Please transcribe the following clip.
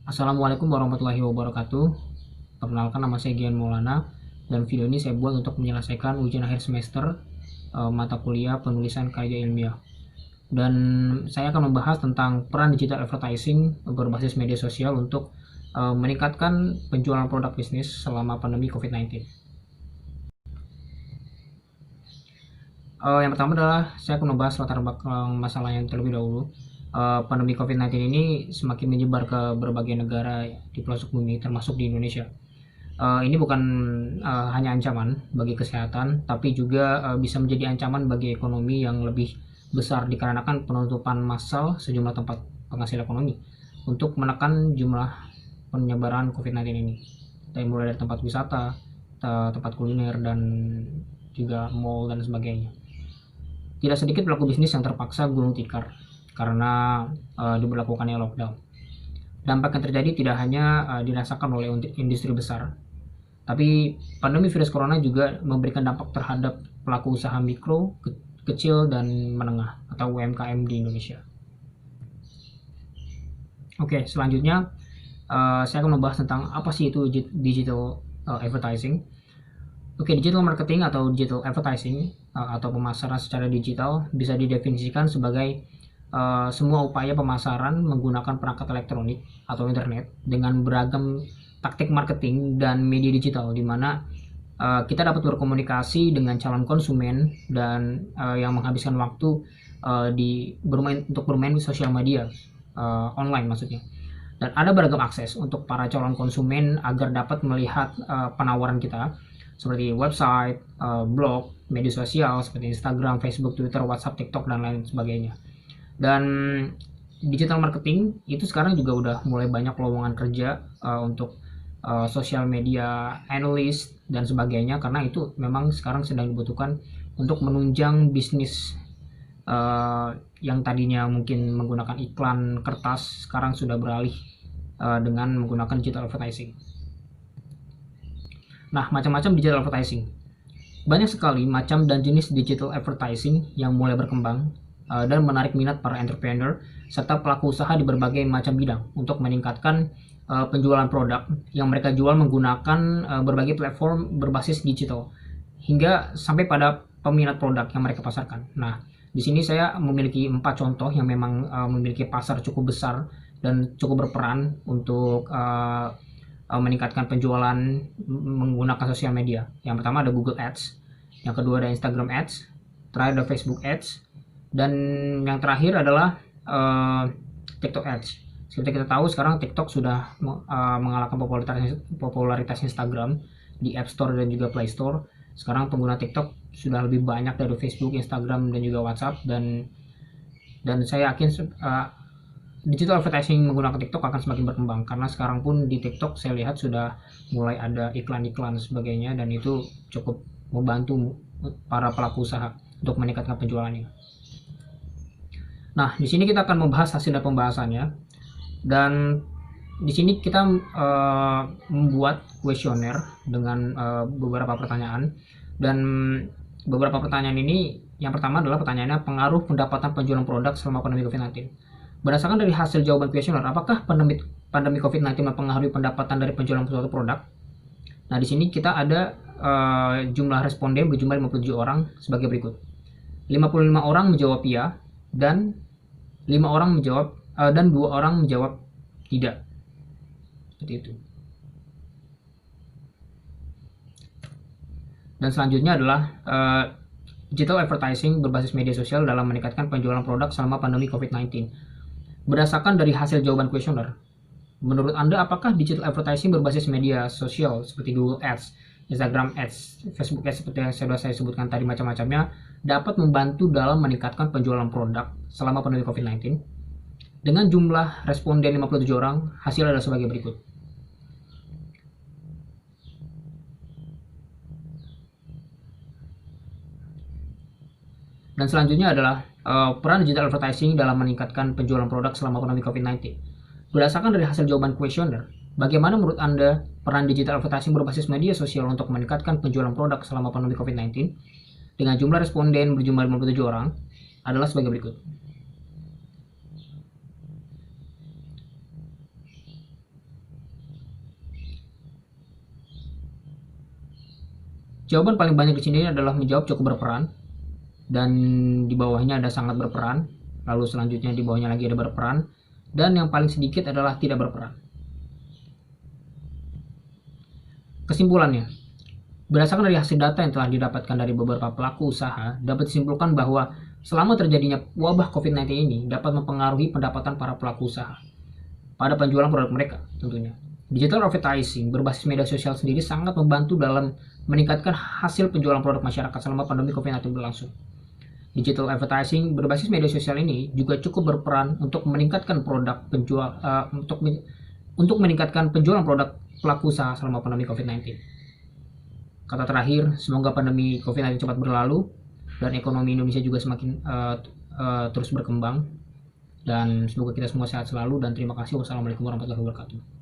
Assalamualaikum warahmatullahi wabarakatuh. Perkenalkan, nama saya Gian Maulana, dan video ini saya buat untuk menyelesaikan ujian akhir semester mata kuliah penulisan karya ilmiah. Dan saya akan membahas tentang peran digital advertising berbasis media sosial untuk meningkatkan penjualan produk bisnis selama pandemi COVID-19. Yang pertama adalah saya akan membahas latar belakang masalah yang terlebih dahulu. Pandemi COVID-19 ini semakin menyebar ke berbagai negara di pelosok bumi, termasuk di Indonesia. Ini bukan hanya ancaman bagi kesehatan, tapi juga bisa menjadi ancaman bagi ekonomi yang lebih besar dikarenakan penutupan massal sejumlah tempat penghasil ekonomi untuk menekan jumlah penyebaran COVID-19 ini. Mulai dari tempat wisata, tempat kuliner, dan juga mall dan sebagainya. Tidak sedikit pelaku bisnis yang terpaksa gulung tikar karena diberlakukannya lockdown. Dampak yang terjadi tidak hanya dirasakan oleh industri besar, tapi pandemi virus corona juga memberikan dampak terhadap pelaku usaha mikro, kecil, dan menengah atau UMKM di Indonesia. Oke, selanjutnya saya akan membahas tentang apa sih itu digital advertising. Oke, digital marketing atau digital advertising atau pemasaran secara digital bisa didefinisikan sebagai semua upaya pemasaran menggunakan perangkat elektronik atau internet dengan beragam taktik marketing dan media digital, di mana kita dapat berkomunikasi dengan calon konsumen dan yang menghabiskan waktu untuk bermain di sosial media online maksudnya. Dan ada beragam akses untuk para calon konsumen agar dapat melihat penawaran kita seperti website, blog, media sosial seperti Instagram, Facebook, Twitter, WhatsApp, TikTok, dan lain sebagainya. Dan digital marketing itu sekarang juga udah mulai banyak lowongan kerja untuk sosial media analyst dan sebagainya, karena itu memang sekarang sedang dibutuhkan untuk menunjang bisnis yang tadinya mungkin menggunakan iklan kertas, sekarang sudah beralih dengan menggunakan digital advertising. Nah, macam-macam digital advertising. Banyak sekali macam dan jenis digital advertising yang mulai berkembang dan menarik minat para entrepreneur serta pelaku usaha di berbagai macam bidang untuk meningkatkan penjualan produk yang mereka jual menggunakan berbagai platform berbasis digital hingga sampai pada peminat produk yang mereka pasarkan. Nah, di sini saya memiliki 4 contoh yang memang memiliki pasar cukup besar dan cukup berperan untuk meningkatkan penjualan menggunakan sosial media. Yang pertama ada Google Ads, yang kedua ada Instagram Ads, terakhir ada Facebook Ads, dan yang terakhir adalah TikTok Ads. Seperti kita tahu sekarang TikTok sudah mengalahkan popularitas Instagram di App Store dan juga Play Store. Sekarang pengguna TikTok sudah lebih banyak dari Facebook, Instagram, dan juga WhatsApp, dan saya yakin digital advertising menggunakan TikTok akan semakin berkembang, karena sekarang pun di TikTok saya lihat sudah mulai ada iklan-iklan sebagainya, dan itu cukup membantu para pelaku usaha untuk meningkatkan penjualannya. Nah, di sini kita akan membahas hasil dari pembahasannya, dan di sini kita membuat kuesioner dengan beberapa pertanyaan, dan beberapa pertanyaan ini, yang pertama adalah pertanyaannya pengaruh pendapatan penjualan produk selama pandemi COVID-19. Berdasarkan dari hasil jawaban kuesioner, apakah pandemi COVID-19 mempengaruhi pendapatan dari penjualan suatu produk? Nah, di sini kita ada jumlah responden berjumlah 57 orang sebagai berikut. 55 orang menjawab iya, dan 5 orang menjawab dan 2 orang menjawab tidak. Seperti itu. Dan selanjutnya adalah digital advertising berbasis media sosial dalam meningkatkan penjualan produk selama pandemi COVID-19. Berdasarkan dari hasil jawaban kuesioner, menurut Anda apakah digital advertising berbasis media sosial seperti Google Ads, Instagram Ads, Facebook Ads seperti yang sudah saya sebutkan tadi macam-macamnya dapat membantu dalam meningkatkan penjualan produk selama pandemi COVID-19? Dengan jumlah responden 57 orang, hasil adalah sebagai berikut. Dan selanjutnya adalah peran digital advertising dalam meningkatkan penjualan produk selama pandemi COVID-19. Berdasarkan dari hasil jawaban kuesioner, bagaimana menurut Anda peran digital advertising berbasis media sosial untuk meningkatkan penjualan produk selama pandemi COVID-19? Dengan jumlah responden berjumlah 57 orang adalah sebagai berikut. Jawaban paling banyak di sini adalah menjawab cukup berperan, dan di bawahnya ada sangat berperan, lalu selanjutnya di bawahnya lagi ada berperan, dan yang paling sedikit adalah tidak berperan. Kesimpulannya, berdasarkan dari hasil data yang telah didapatkan dari beberapa pelaku usaha, dapat disimpulkan bahwa selama terjadinya wabah COVID-19 ini dapat mempengaruhi pendapatan para pelaku usaha pada penjualan produk mereka tentunya. Digital advertising berbasis media sosial sendiri sangat membantu dalam meningkatkan hasil penjualan produk masyarakat selama pandemi COVID-19 berlangsung. Digital advertising berbasis media sosial ini juga cukup berperan untuk meningkatkan meningkatkan penjualan produk pelaku usaha selama pandemi COVID-19. Kata terakhir, semoga pandemi COVID-19 cepat berlalu dan ekonomi Indonesia juga semakin terus berkembang, dan semoga kita semua sehat selalu, dan terima kasih. Wassalamualaikum warahmatullahi wabarakatuh.